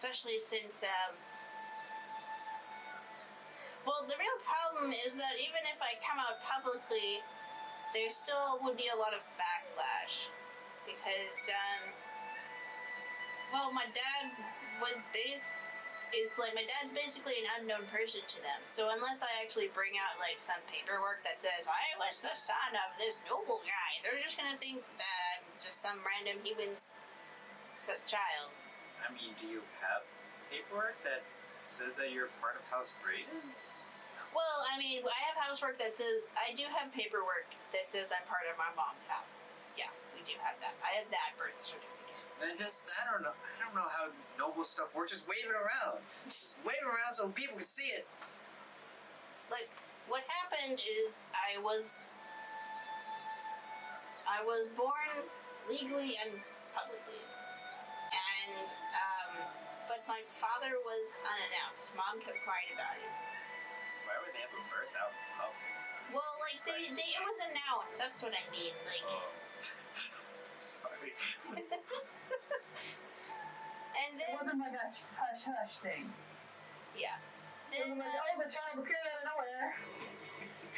especially since, well, the real problem is that even if I come out publicly, there still would be a lot of backlash. Because, well, my dad's basically an unknown person to them. So unless I actually bring out, like, some paperwork that says, I was the son of this noble guy, they're just gonna think that I'm just some random human's child. I mean, do you have paperwork that says that you're part of House Braydon? Well, I mean, I have housework that says, I do have paperwork that says I'm part of my mom's house. Yeah, we do have that. I have that birth certificate. Then just, I don't know how noble stuff works. Just wave it around. Just wave it around so people can see it. Like, what happened is I was born legally and publicly. And, but my father was unannounced. Mom kept quiet about it. Why would they have a birth out in public? Well, like, it was announced. That's what I mean. Like. Oh. Sorry. And then. It wasn't like a hush hush thing. Yeah. It wasn't like, oh, the child appeared out of nowhere.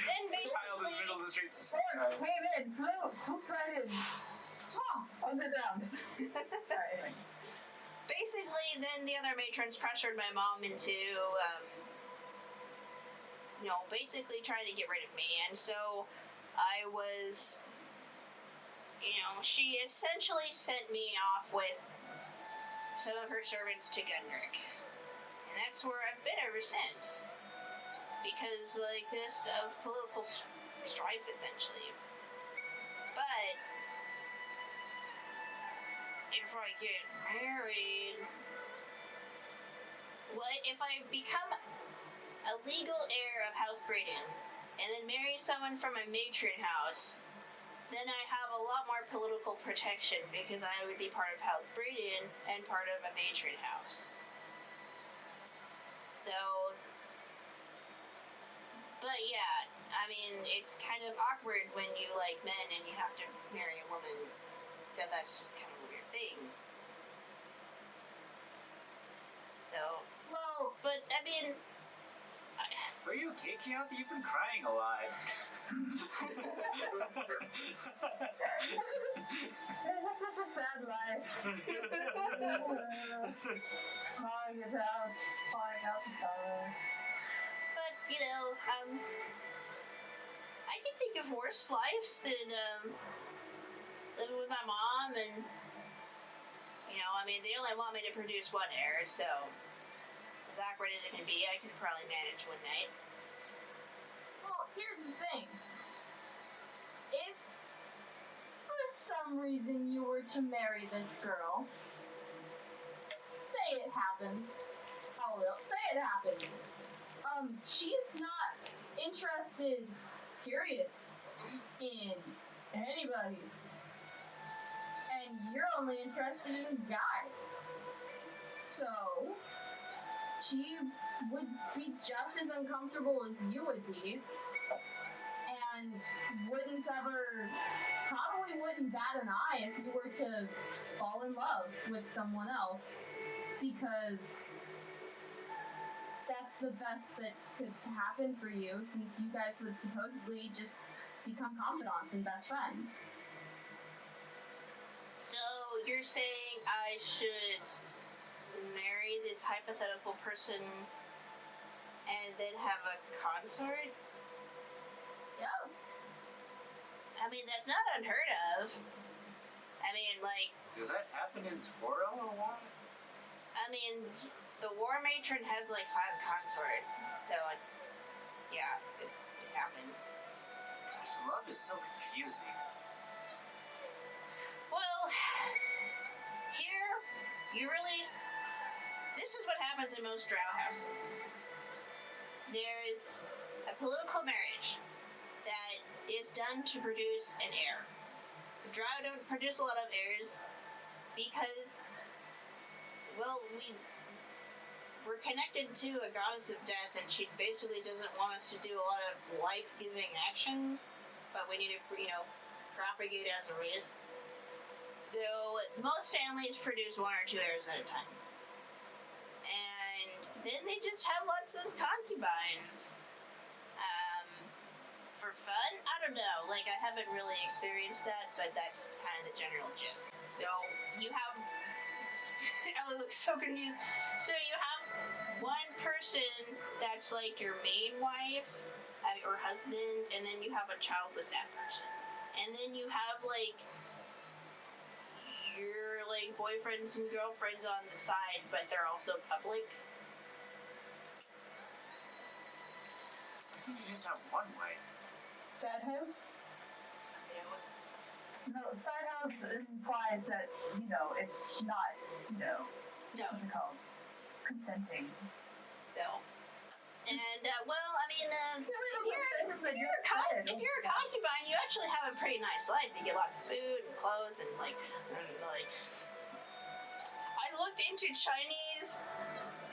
Then basically. The child in the middle of the street. Lord, came in, flew, swooped right in. Oh, I'll get down. Alright, anyway. Basically, then the other matrons pressured my mom into, basically trying to get rid of me. And so I was, she essentially sent me off with some of her servants to Gundrick. And that's where I've been ever since. Because, like, this of political strife, essentially. But if I get married, if I become a legal heir of House Braydon and then marry someone from a matron house, then I have a lot more political protection because I would be part of House Braydon and part of a matron house. So, but yeah, I mean, it's kind of awkward when you like men and you have to marry a woman. So that's just kind of a weird thing. So, Well, but I mean, Are you okay, Keontae? You've been crying a lot. it's just such a sad life. Falling it out, falling out the color. but I can think of worse lives than living with my mom, and I mean, they only want me to produce one heir, so as awkward as it can be, I could probably manage one night. Well, here's the thing. If for some reason you were to marry this girl, say it happens. I will. Say it happens. She's not interested, period, in anybody. And you're only interested in guys. So, she would be just as uncomfortable as you would be, and probably wouldn't bat an eye if you were to fall in love with someone else, because that's the best that could happen for you, since you guys would supposedly just become confidants and best friends. So, you're saying I should marry this hypothetical person and then have a consort? Yeah. I mean, that's not unheard of. I mean, like... Does that happen in Toril a lot? I mean, the war matron has like 5 consorts, so it's... Yeah, it happens. Gosh, love is so confusing. Well, here, this is what happens in most Drow houses. There's a political marriage that is done to produce an heir. Drow don't produce a lot of heirs because, well, we're connected to a goddess of death, and she basically doesn't want us to do a lot of life-giving actions, but we need to, propagate as a race. So, most families produce 1 or 2 heirs at a time. then they just have lots of concubines. For fun? I don't know. Like, I haven't really experienced that, but that's kind of the general gist. So, you have... Ellie looks so confused. So, you have one person that's, like, your main wife, or husband, and then you have a child with that person. And then you have, like, your, like, boyfriends and girlfriends on the side, but they're also public. I think you just have one wife. Side house? You know, it's No, side house implies that, you know, it's not, you know, no, what's it called? Consenting. so. And, well, I mean, if If you're a concubine, you actually have a pretty nice life. You get lots of food and clothes and, like, I looked into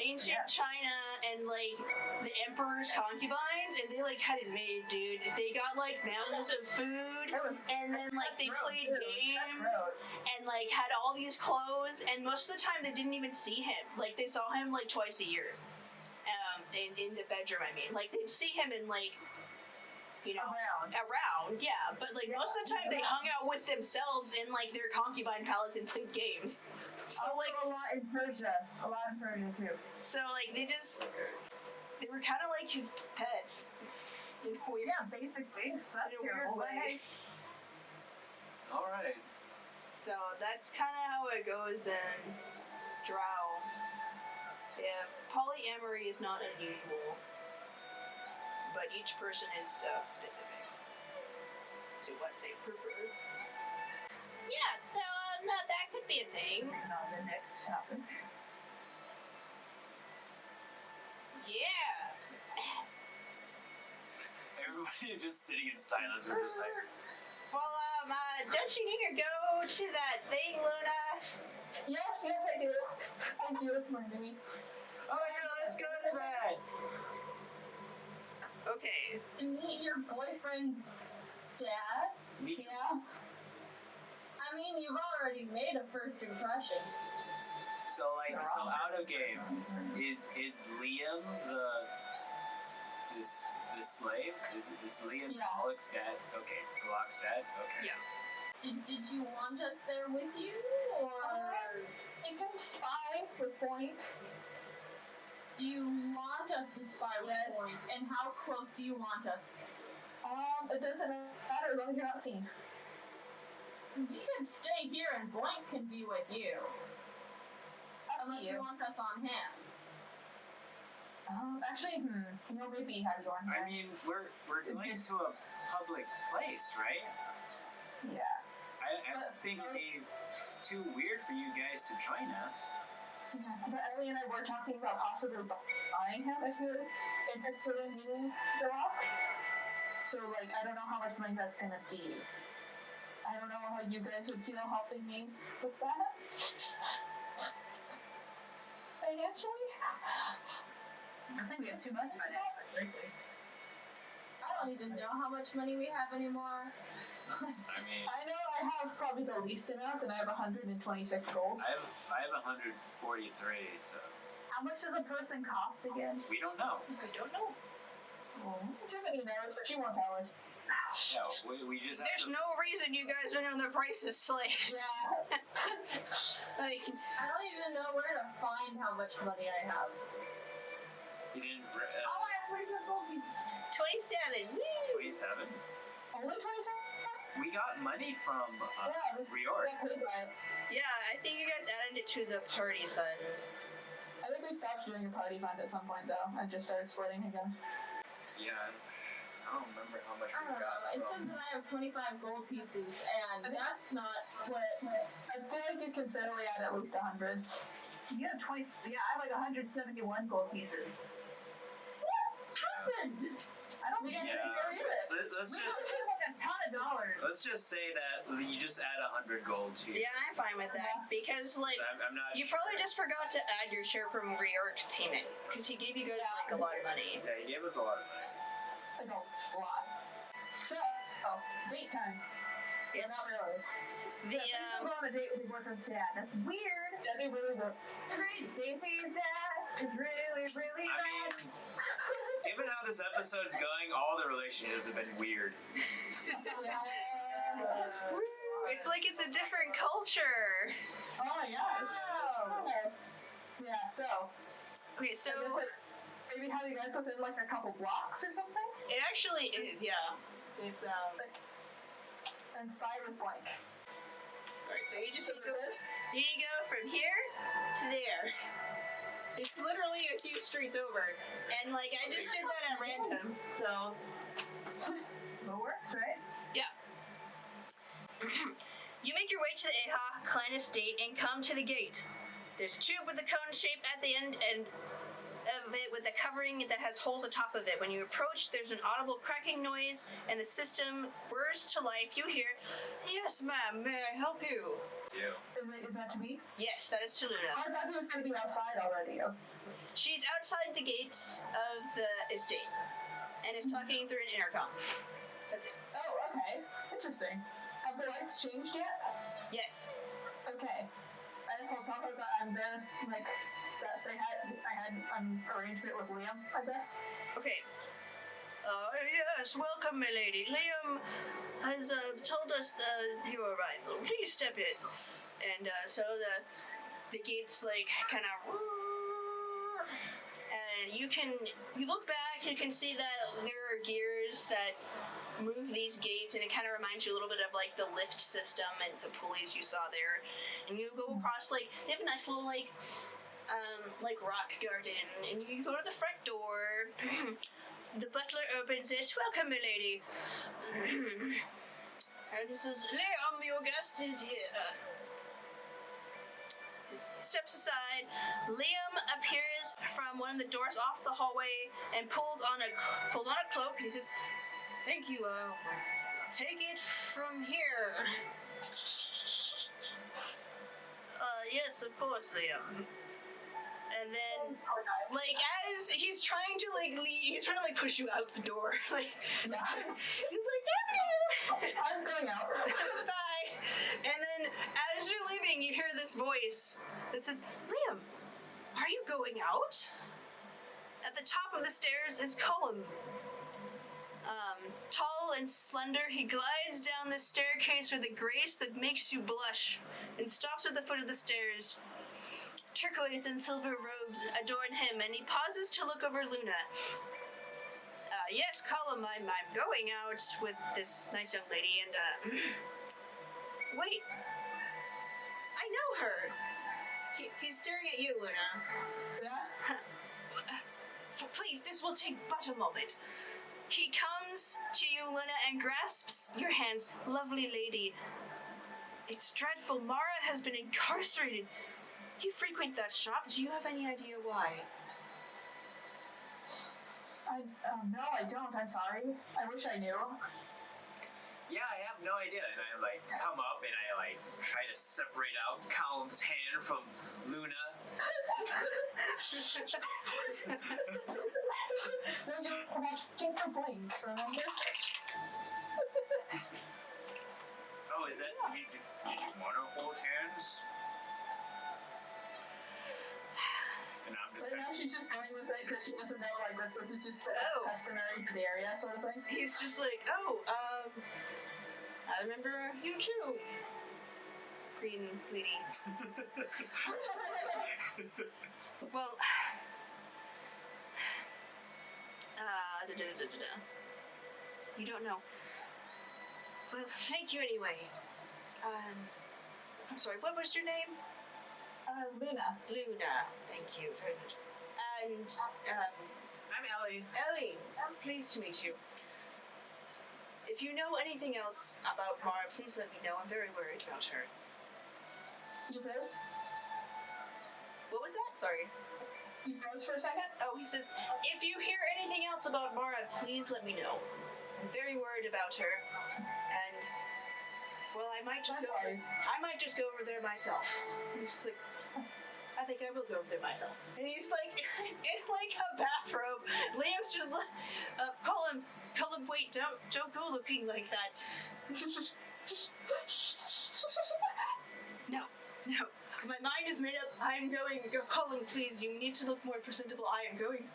ancient China and, like, the emperor's concubines, and they, like, had it made, dude. They got, like, mountains of food, and then, like, they played games, and, like, had all these clothes, and most of the time they didn't even see him. Like, they saw him, like, twice a year. In the bedroom, I mean. Like, they'd see him in, like, you know, around, yeah. But, like, most of the time they hung out with themselves in, like, their concubine palace and played games. So, also like... a lot in Persia. A lot in Persia, too. So, like, they were kind of like his pets. In a weird, Yeah, basically. That's in a weird terrible. way. Alright. So, that's kind of how it goes in Drow. If polyamory is not unusual, but each person is specific to what they prefer. Yeah, so that could be a thing. Not the next topic. Yeah. Everybody is just sitting in silence. We're just like, Well, don't you need to go to that thing, Luna? Yes, I do. I do, Marty. oh yeah, let's go to that. Okay. Meet your boyfriend's dad? Yeah. I mean, you've already made a first impression. So out of game, is Liam the slave? Is Liam Yeah. Gealach's dad? Okay, Gealach's dad? Okay. Yeah. Did you want us there with you, or You can spy with points. do you want us to spy with Yes. Point? And how close do you want us? It doesn't matter as long as you're not seen. You can stay here and Blank can be with you. Up to Unless you you. want us on hand. Actually, no, maybe have you on here. I mean, we're going to a public place, right? Yeah. I don't think it'd be too weird for you guys to join us. But Ellie and I were talking about possibly buying him if you're interested in meeting Gealach. So, like, I don't know how much money that's gonna be. I don't know how you guys would feel helping me with that. Financially? I think we have too much money. I don't even know how much money we have anymore. I mean, I know I have probably the least amount, and I have 126 gold. I have 143, so How much does a person cost again? we don't know. I don't know. Tiffany knows, but she won't tell us. No, we just have There's to. no reason you guys would know the price of slaves. Yeah. Like, I don't even know where to find how much money I have. You didn't. Oh, I have 27 gold pieces. 27. Woo! 27. Only 27? We got money from Yeah, Ryurick. yeah, paid by it. Yeah, I think you guys added it to the party fund. I think we stopped doing a party fund at some point though, and just started splitting again. Yeah, I don't remember how much I we don't got know. It says from. that I have 25 gold pieces, and that's not split. I feel like you can steadily add at least 100. You have 20. Yeah, I have like 171 gold pieces. What happened? I don't think I Yeah, can carry it. let's We just have like a ton of dollars. let's just say that you just add 100 gold to. Yeah, I'm fine with that. Because, like, I'm not. you sure. probably just forgot to add your share from Ryurick's payment. Because he gave you guys, like, a lot of money. Yeah, he gave us a lot of money. Like a lot. So, date time. Yes. Not really. The, I'm going on a date with your boyfriend's dad. That's weird. That'd be really weird. Agreed. Stacey's dad. is really, really I bad. mean, given how this episode's going, all the relationships have been weird. It's like it's a different culture. Oh my gosh. Yeah, so. Okay, so I guess, like, maybe have you guys within like a couple blocks or something? it actually is, yeah. It's And spy with blank. Alright, so you just need to go First? you need to go from here to there. It's literally a few streets over. And like I just did that at random, so What works, right? yeah. You make your way to the Aoife clan estate and come to the gate. There's a tube with a cone shape at the end and of it with a covering that has holes atop of it. When you approach, there's an audible cracking noise and the system whirs to life. You hear, "Yes, ma'am, may I help you?" Is that to me? Yes, that is to Luna. I thought he was going to be outside already. She's outside the gates of the estate and is talking through an intercom. That's it. Oh, okay. Interesting. Have the lights changed yet? Yes. Okay. I just want to talk about that. I'm there, like, that I had an arrangement with Liam, I guess. Okay. Yes, welcome, my lady. Liam has told us your arrival. Please step in. And so the gates like kind of, and you look back. You can see that there are gears that move these gates, and it kind of reminds you a little bit of like the lift system and the pulleys you saw there. And you go across like they have a nice little like rock garden, and you go to the front door. The butler opens it. "Welcome, my lady." And he says, "Liam, your guest is here." He steps aside. Liam appears from one of the doors off the hallway and pulls on a cloak, and he says, "Thank you, take it from here." Yes, of course, Liam. And then, like, as he's trying to, like, leave, he's trying to, like, push you out the door. Like, Yeah. he's like, "No." I'm going out. Bye. And then, as you're leaving, you hear this voice that says, "Liam, are you going out?" At the top of the stairs is Colm. Tall and slender, he glides down the staircase with a grace that makes you blush and stops at the foot of the stairs. Turquoise and silver robes adorn him, and he pauses to look over Luna. Yes, Colm, I'm going out with this nice young lady, and, wait. I know her. He's staring at you, Luna. Yeah? Please, this will take but a moment. He comes to you, Luna, and grasps your hands. "Lovely lady, it's dreadful. Mara has been incarcerated. You frequent that shop. Do you have any idea why?" No, I don't. I'm sorry. I wish I knew. Yeah, I have no idea. And I like come up and I like try to separate out Colm's hand from Luna. No, you watching the blink, remember? Oh, is that? Did you want to hold hands? And I'm just But now she's just going with it because she doesn't know, like, that this is just customary to the area sort of thing. He's just like, I remember you too, green lady. Well, you don't know. Well, thank you anyway. And I'm sorry, what was your name? Luna. Luna. Thank you very much. And I'm Ellie. Ellie, pleased to meet you. If you know anything else about Mara, please let me know. I'm very worried about her. You froze? What was that? Sorry. You froze for a second? Oh, he says, if you hear anything else about Mara, please let me know. I'm very worried about her. And, well, I might just go over there myself. And he's just like, I think I will go over there myself. And he's like, in like a bathrobe. Liam's just like, Colm, wait, don't go looking like that. No, No, my mind is made up. I'm going. Go, Colm, please. You need to look more presentable. I am going.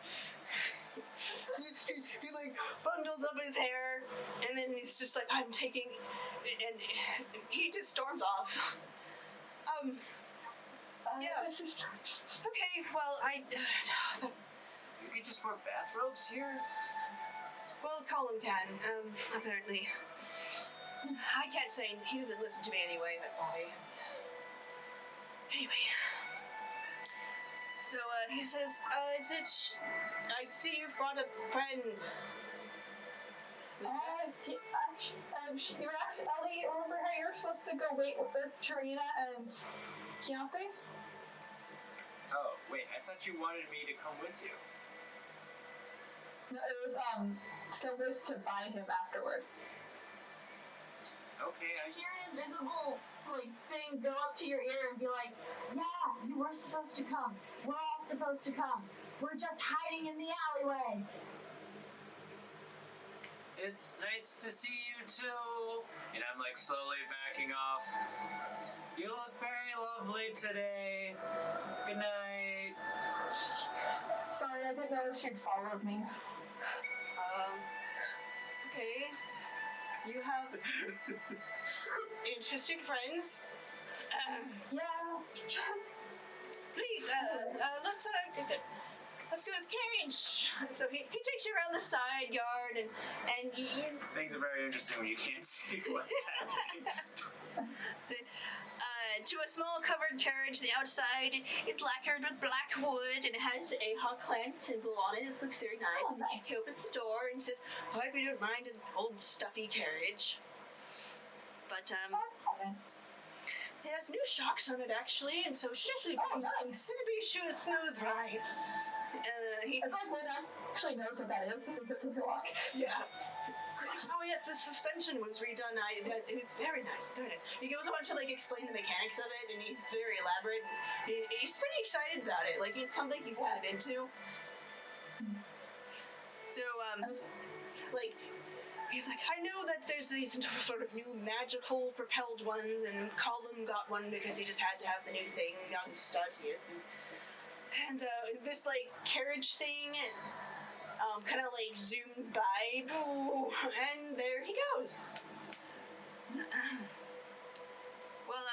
he like bundles up his hair, and then he's just like, I'm taking, and he just storms off. Yeah. Okay. Well, You could just wear bathrobes here? Well, Colm can. Apparently, I can't say. He doesn't listen to me anyway. That boy. Anyway. So, he says, I see you've brought a friend. You're actually, Ellie, remember how you were supposed to go wait with Virkus and Keontae? Oh, wait, I thought you wanted me to come with you. No, it was, to live to buy him afterward. Okay, I hear an invisible, thing go up to your ear and be like, yeah, you were supposed to come. We're all supposed to come. We're just hiding in the alleyway. It's nice to see you too. And I'm slowly backing off. You look very lovely today. Good night. Sorry, I didn't know if she'd followed me. Okay. You have interesting friends. Yeah. Please, let's go with the carriage. So he takes you around the side yard and you Things are very interesting when you can't see what's happening. to a small covered carriage. The outside is lacquered with black wood and it has a Hawkland symbol on it. It looks very nice. Oh, nice. He opens the door and says, I hope you don't mind an old stuffy carriage. But it has new shocks on it actually, and so it should actually be a smooth ride. Everyone actually knows what that is because of Gealach. Yeah. He's like, oh yes, the suspension was redone. It's very nice, very nice. He goes on to explain the mechanics of it, and he's very elaborate. He's pretty excited about it. It's something he's kind of into. So, he's like, I know that there's these sort of new magical propelled ones, and Colm got one because he just had to have the new thing, young stud he is. And this carriage thing kind of zooms by, and there he goes. Well,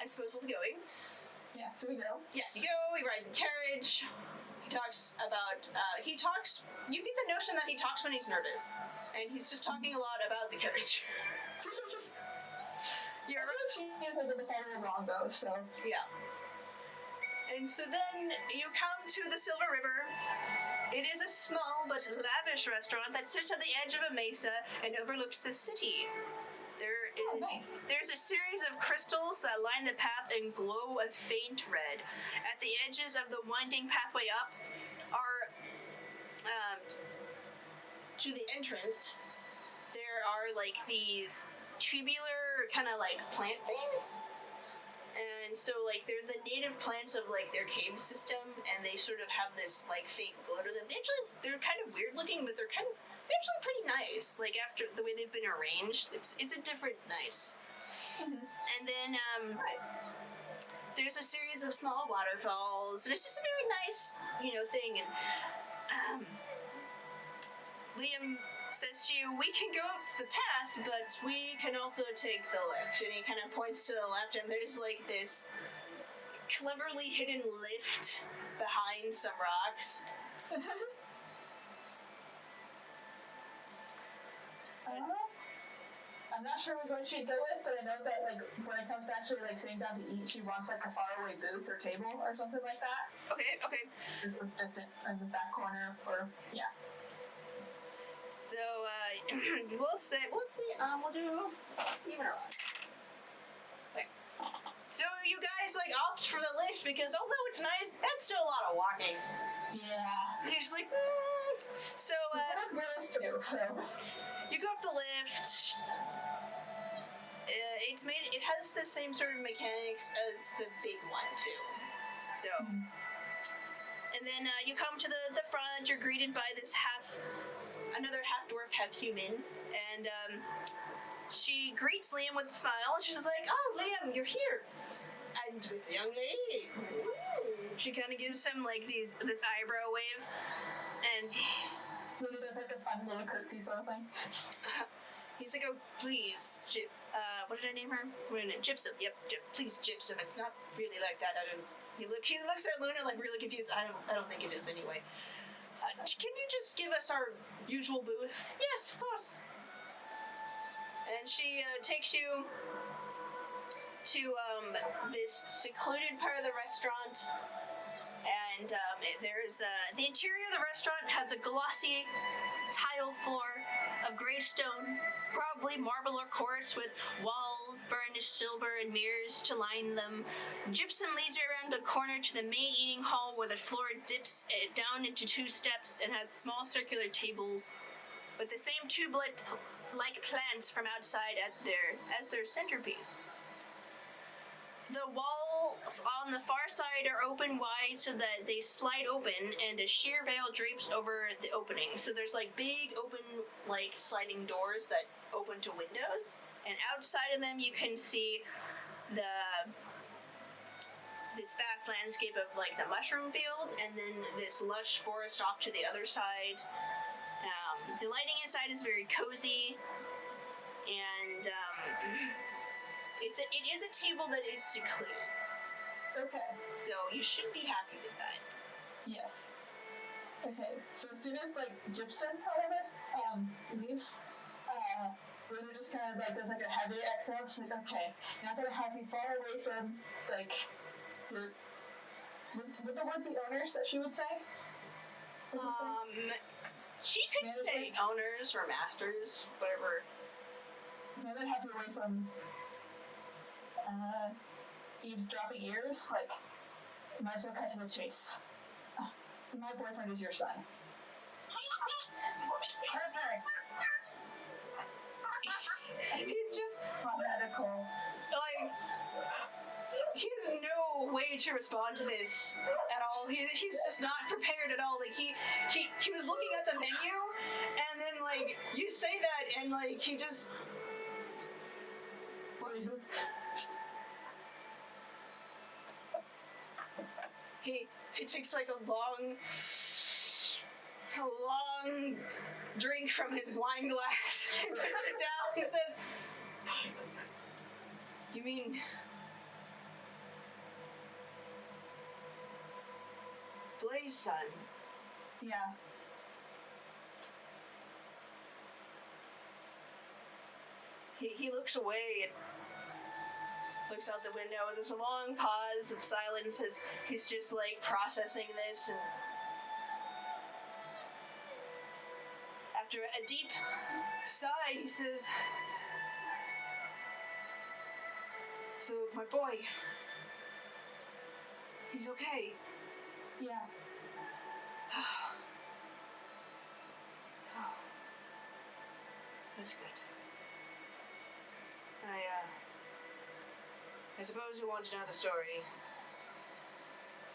I suppose we'll be going. Yeah, so we go. Yeah, you go, we ride the carriage. He talks about, you get the notion that he talks when he's nervous. And he's just talking a lot about the carriage. You're right. She is able to follow along though, so. Yeah. And so then you come to the Silver River. It is a small but lavish restaurant that sits on the edge of a mesa and overlooks the city. There's a series of crystals that line the path and glow a faint red. At the edges of the winding pathway up are, to the entrance, there are these tubular kind of plant things. And so they're the native plants of their cave system, and they sort of have this faint glow to them. They're kind of weird looking, but they're actually pretty nice. After the way they've been arranged, it's a different nice. And then there's a series of small waterfalls, and it's just a very nice, thing. And Liam says to you, we can go up the path, but we can also take the lift. And he kind of points to the left, and there's this cleverly hidden lift behind some rocks. I'm not sure which one she'd go with, but I know that when it comes to actually sitting down to eat, she wants a faraway booth or table or something like that. Okay. Just in the back corner, or yeah. So we'll see. We'll do even or odd. Okay. So you guys opt for the lift because although it's nice, that's still a lot of walking. Yeah. And you're just So you go up the lift. It has the same sort of mechanics as the big one too. So, and then you come to the front. You're greeted by this another half dwarf, half human, and she greets Liam with a smile, and she's just like, "Oh, Liam, you're here, and with the young lady." She kind of gives him like this eyebrow wave, and Luna does like a fun little curtsy sort of thing. he's like, "Oh, please, what did I name her? What did I name? Gypsum. Yep, please, Gypsum. It's not really like that. I don't." He looks at Luna like really confused. I don't think it is anyway. Can you just give us our usual booth? Yes, of course. And she takes you to this secluded part of the restaurant, and there's the interior of the restaurant has a glossy tile floor of gray stone, probably marble or quartz, with walls burnished silver and mirrors to line them. Gypsum leads you around a corner to the main eating hall, where the floor dips down into 2 steps and has small circular tables with the same tube-like plants from outside as their centerpiece. The walls on the far side are open wide so that they slide open, and a sheer veil drapes over the opening. So there's like big open, like sliding doors that open to windows, and outside of them you can see this vast landscape of like the mushroom fields, and then this lush forest off to the other side. The lighting inside is very cozy, and it is a table that is secluded. Okay. So you should be happy with that. Yes. Okay, so as soon as like Gypsum, whatever, leaves, Luna just kind of like does like a heavy exhale. She's like, okay, now that I have you far away from like the would the word be owners that she would say? She could say owners or masters, whatever. Now that I have you away from eavesdropping ears, like, might as well cut to the chase. My boyfriend is your son. He's just medical. like, he has no way to respond to this at all. He's just not prepared at all. Like he was looking at the menu, and then like you say that, and like he just. What is this? He takes like a long drink from his wine glass and puts it down and says, "You mean Blaze son?" Yeah. He looks away and looks out the window. There's a long pause of silence as he's just like processing this, and after a deep sigh, he says, "So my boy, he's okay?" Yeah. Oh, that's good. I suppose you want to know the story.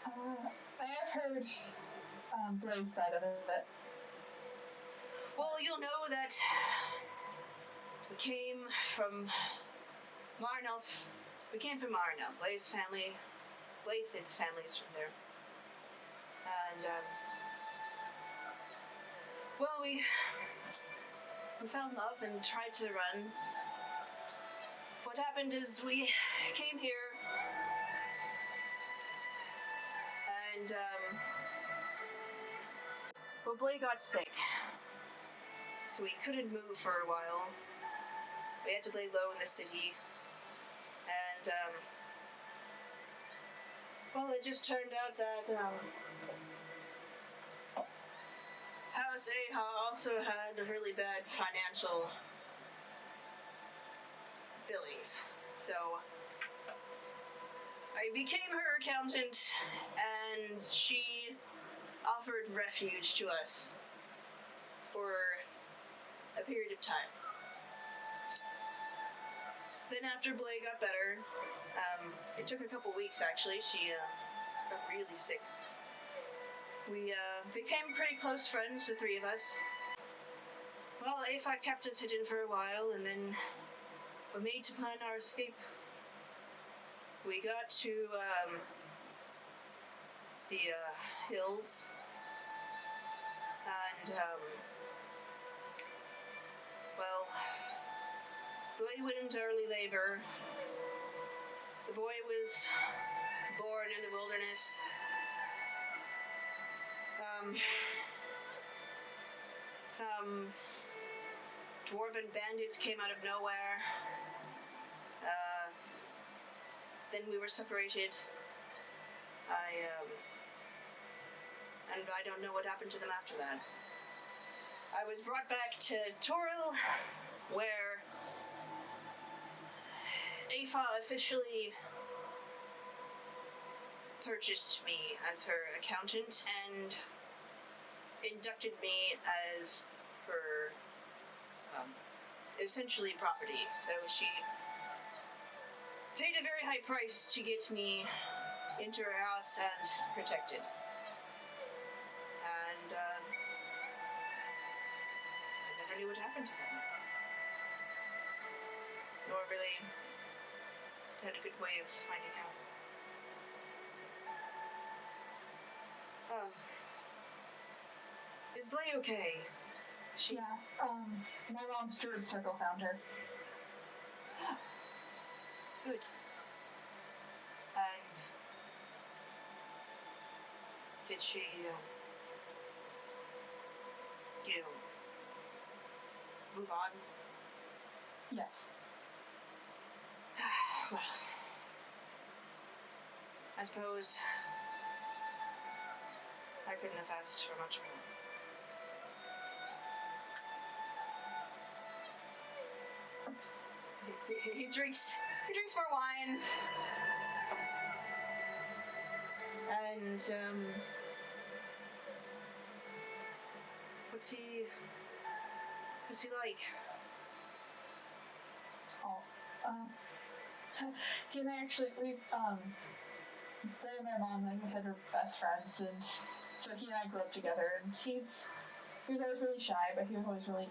I have heard Blaze's side of it. Well, you'll know that we came from Marnell's. We came from Marnell. Blaze's family, Blathen's family is from there. And well, we fell in love and tried to run. What happened is we came here, and well, Blake got sick, so we couldn't move for a while. We had to lay low in the city, and well, it just turned out that House Aoife also had really bad financial billings, so I became her accountant, and she offered refuge to us for a period of time. Then after Blake got better, it took a couple weeks actually, she got really sick. We became pretty close friends, the three of us. Well, Aoife kept us hidden for a while, and then were made to plan our escape. We got to the hills, and well, Boy went into early labor. The boy was born in the wilderness. Some dwarven bandits came out of nowhere. Then we were separated. And I don't know what happened to them after that. I was brought back to Toril, where Aoife officially purchased me as her accountant and inducted me as her, essentially property. So she paid a very high price to get me into her house and protected. And, I never knew what happened to them. Nor really had a good way of finding out. So, is Blay okay? Yeah, my mom's druid circle found her. Good. And did she, move on? Yes. Well, I suppose I couldn't have asked for much more. He drinks more wine. And, what's he like? Oh, he and I actually, we've, Dad and my mom, like I said, are best friends, and so he and I grew up together, and he was always really shy, but he was always really,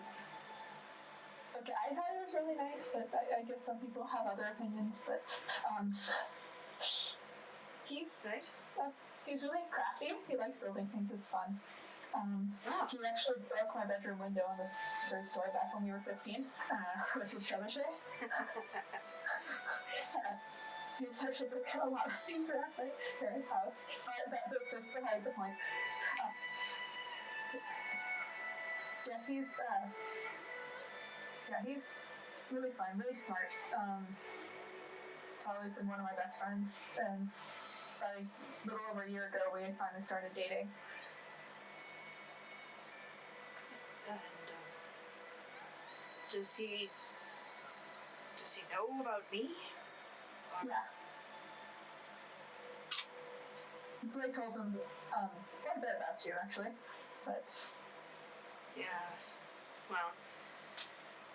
okay, I thought he was really nice, but I guess some people have other opinions, but, he's really crafty. He likes building things, it's fun. He actually broke my bedroom window in the third story back when we were 15, with his trebuchet. He's actually broken a lot of things around my parents' house, but that's just beside the point. He's really fun, really smart. He's always been one of my best friends, and a little over a year ago, we had finally started dating. And, does he know about me? Yeah. Blake told him quite a bit about you, actually, but... Yes. Well,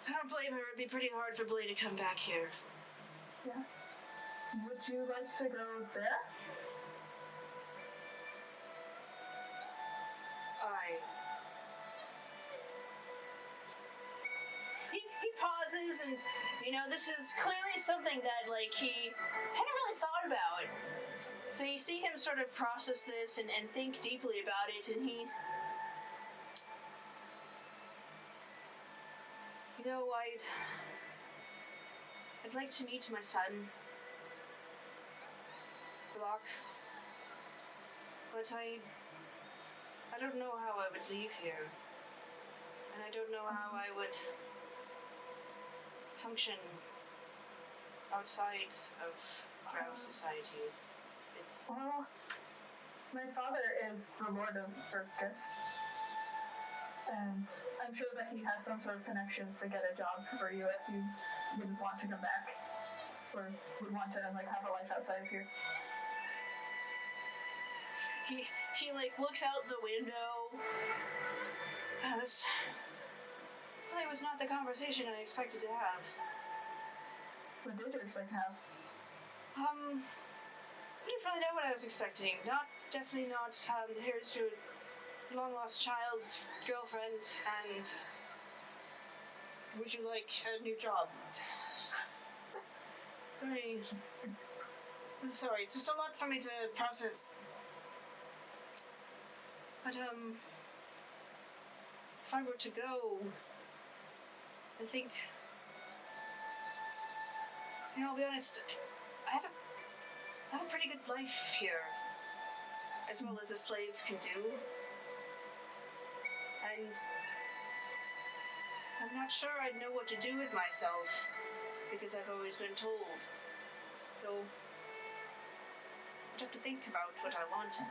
I don't blame her. It'd be pretty hard for Blade to come back here. Yeah. Would you like to go there? He pauses, and, this is clearly something that, he hadn't really thought about. So you see him sort of process this and think deeply about it, and I'd like to meet my son, Gealach, but I don't know how I would leave here, and I don't know how I would function outside of Drow society. Well, my father is the Lord of Virkus, and I'm sure that he has some sort of connections to get a job for you if you wouldn't want to come back, or would want to have a life outside of here. He looks out the window. This really was not the conversation I expected to have. What did you expect to have? I didn't really know what I was expecting. Definitely not, here's your long-lost child's girlfriend, and would you like a new job? Sorry, it's just a lot for me to process. But, if I were to go, I think, I'll be honest, I have a pretty good life here, as well as a slave can do. And I'm not sure I'd know what to do with myself, because I've always been told. So, I'd have to think about what I want.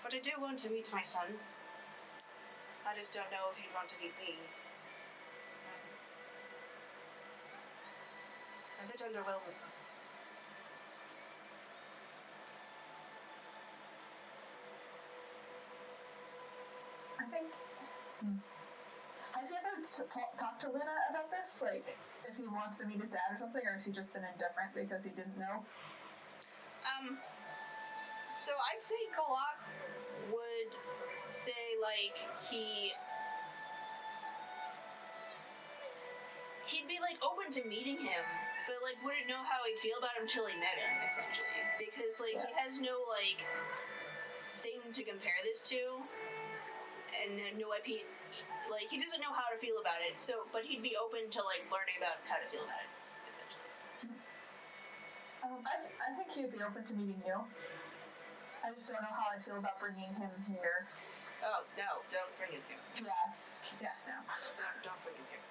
But I do want to meet my son. I just don't know if he'd want to meet me. I'm a bit underwhelmed. I think. Has he ever talked to Luna about this? Like, if he wants to meet his dad or something, or has he just been indifferent because he didn't know? So I'd say Gealach would say, like, he'd be, like, open to meeting him, but, like, wouldn't know how he'd feel about him till he met him, essentially. Because, like, he has no, like, thing to compare this to, and no IP, like, he doesn't know how to feel about it, so, but he'd be open to, like, learning about how to feel about it, essentially. I think he'd be open to meeting you. I just don't know how I feel about bringing him here. Oh, no, don't bring him here. Yeah, no. Don't bring him here.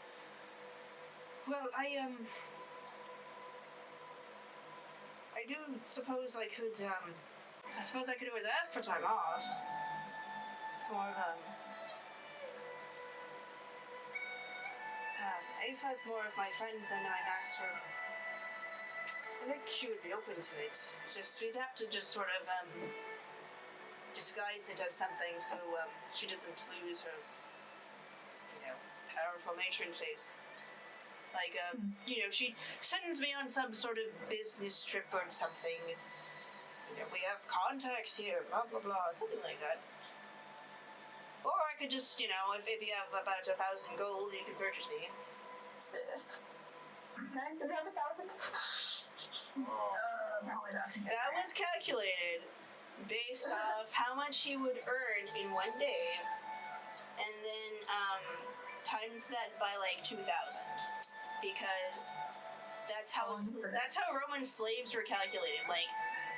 Well, I do suppose I could, I suppose I could always ask for time off. It's more of Aoife's more of my friend than my master. I think she would be open to it. Just, we'd have to just sort of, disguise it as something so, she doesn't lose her, powerful matron face. Like, she sends me on some sort of business trip or something. We have contacts here, blah, blah, blah, something like that. Or I could just, if you have about 1,000 gold, you could purchase me. Can I have 1,000? Probably not. That was calculated based off how much he would earn in one day, and then, times that by, like, 2,000. Because that's how Roman slaves were calculated. Like,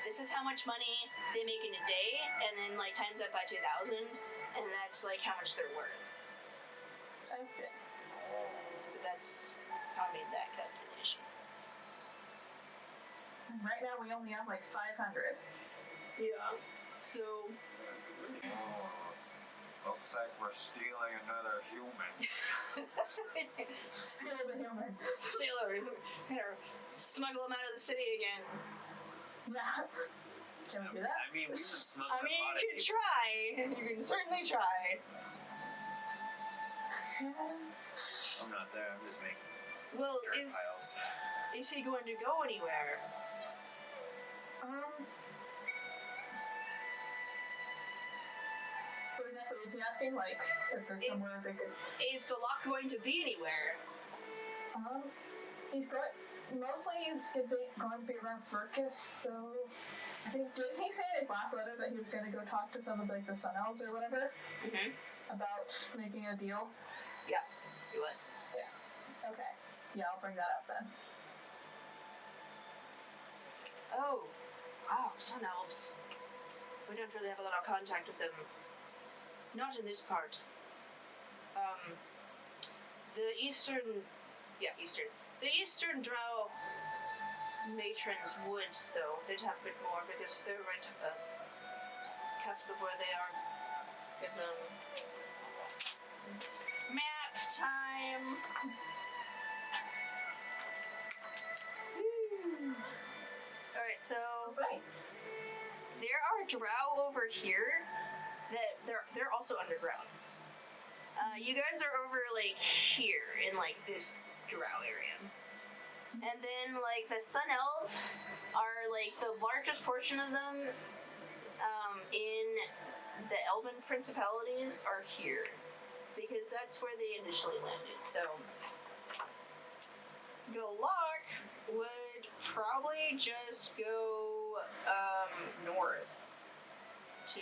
this is how much money they make in a day, and then, like, times that by 2,000, and that's, like, how much they're worth. Okay. So that's how I made that calculation. Right now we only have, like, 500. Yeah. So... Looks like we're stealing another human. Steal the human. Steal her. Smuggle him out of the city again. Yeah. Can we do that? I mean, we can smuggle a lot you of can people. try. You can certainly try. I'm not there, I'm just making Well, dirt piles. is he going to go anywhere? What exactly is he asking? Like, if there's somewhere they could... Is Gealach going to be anywhere? He's going... Mostly he's going to be around Virkus, though... I think, didn't he say in his last letter that he was going to go talk to some of, like, the Sun Elves or whatever? Mm-hmm. About making a deal? Yeah, he was. Yeah. Okay. Yeah, I'll bring that up then. Oh. Wow, Sun Elves. We don't really have a lot of contact with them. Not in this part. The eastern Drow matrons would, though. They'd have a bit more because they're right at the cusp of where they are. It's, math time! Alright, so... Right. There are Drow over here that they're also underground. You guys are over, like, here in, like, this Drow area. And then, like, the Sun Elves are, like, the largest portion of them in the Elven Principalities are here. Because that's where they initially landed. So, Gealach would probably just go north to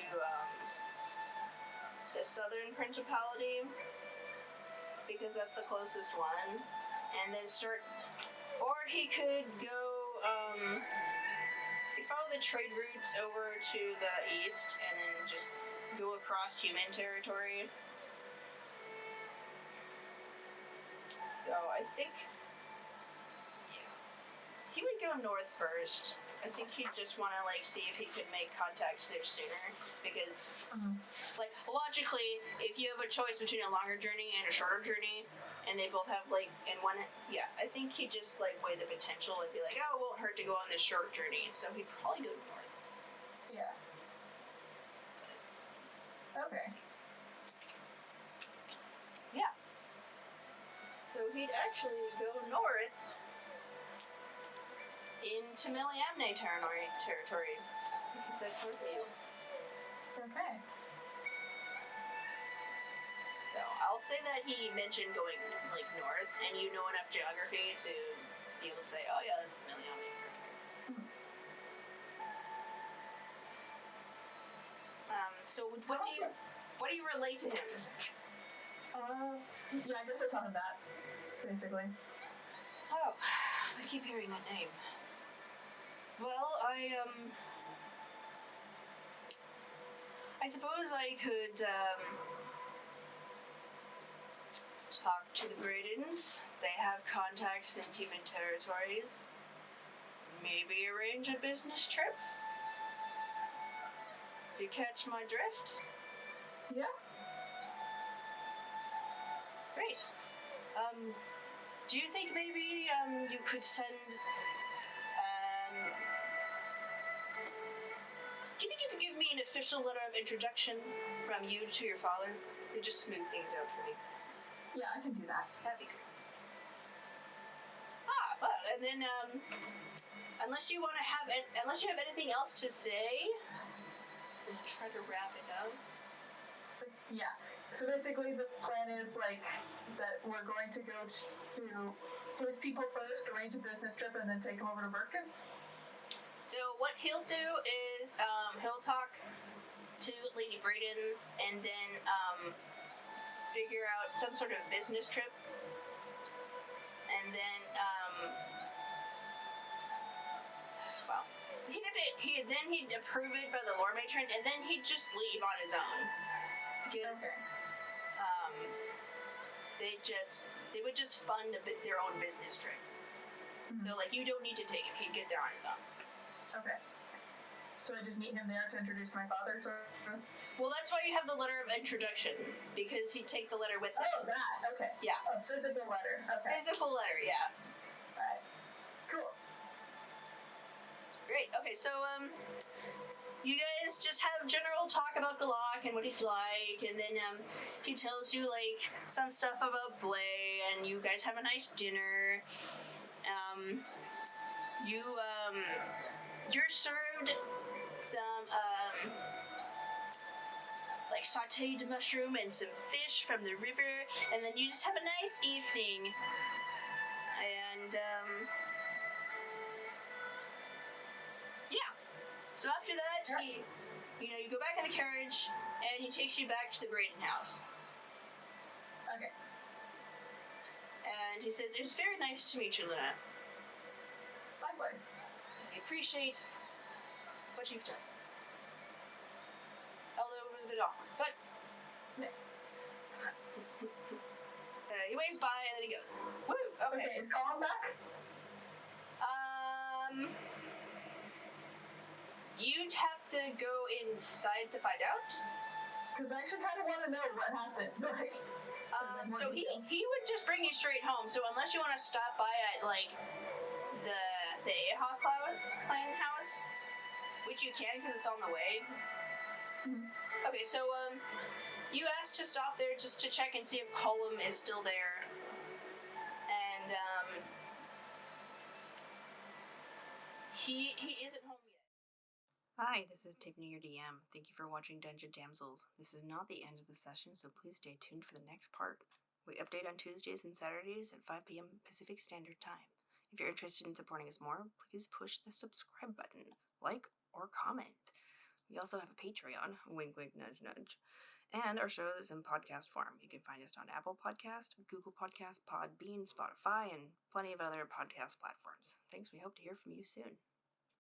the southern principality, because that's the closest one, and then start, or he could go he follow the trade routes over to the east and then just go across human territory. So I think, yeah, he would go north first. I think he'd just want to like see if he could make contacts there sooner, because like logically, if you have a choice between a longer journey and a shorter journey, and they both have like in one, yeah, I think he'd just like weigh the potential and be like, oh, it won't hurt to go on this short journey, so he'd probably go north. Yeah. Okay. Yeah. So he'd actually go north into Meliamne territory, because that's north of you. Okay. So I'll say that he mentioned going like north, and you know enough geography to be able to say, oh yeah, that's the Meliamne territory. So what do you relate to him? Yeah, I guess I taught him that, basically. Oh, I keep hearing that name. Well, I suppose I could, talk to the Braydons. They have contacts in human territories. Maybe arrange a business trip? You catch my drift? Yeah. Great. Do you think maybe, you could send, do you think you could give me an official letter of introduction from you to your father? It would just smooth things out for me. Yeah, I can do that. That'd be great. Well, and then, unless you have anything else to say, we'll try to wrap it up. Yeah. So basically the plan is like that we're going to go to his people first, arrange a business trip, and then take him over to Virkus. So what he'll do is he'll talk to Lady Braydon and then figure out some sort of business trip, and then well, he'd approve it by the lore matron, and then he'd just leave on his own, because they would just fund their own business trip. So like you don't need to take him; he'd get there on his own. Okay. So I just meet him there to introduce my father, sort of? Well, that's why you have the letter of introduction, because he'd take the letter with him. Oh, that. Okay. Yeah. A physical letter. Okay. Physical letter, yeah. Alright. Cool. Great. Okay, so you guys just have general talk about Gealach and what he's like, and then he tells you like some stuff about Blay, and you guys have a nice dinner. You're served some like sautéed mushroom and some fish from the river, and then you just have a nice evening. And yeah. So after that, you go back in the carriage, and he takes you back to the Braydon house. Okay. And he says, "It was very nice to meet you, Luna. Likewise. I appreciate what you've done. Although it was a bit awkward, but..." Yeah. He waves by, and then he goes, "Woo, okay." Okay, is Colm back? You'd have to go inside to find out. Because I actually kind of want to know what happened. Like, So he would just bring you straight home. So unless you want to stop by at like the Aoife clan house, which you can because it's on the way. Mm-hmm. Okay, so you asked to stop there just to check and see if Colm is still there, and he isn't home yet. Hi, this is Tiffany, your DM. Thank you for watching Dungeon Damsels. This is not the end of the session, so please stay tuned for the next part. We update on Tuesdays and Saturdays at 5 p.m. Pacific Standard Time. If you're interested in supporting us more, please push the subscribe button, like, or comment. We also have a Patreon, wink wink nudge nudge, and our show is in podcast form. You can find us on Apple Podcast, Google Podcast, Podbean, Spotify, and plenty of other podcast platforms. Thanks, we hope to hear from you soon.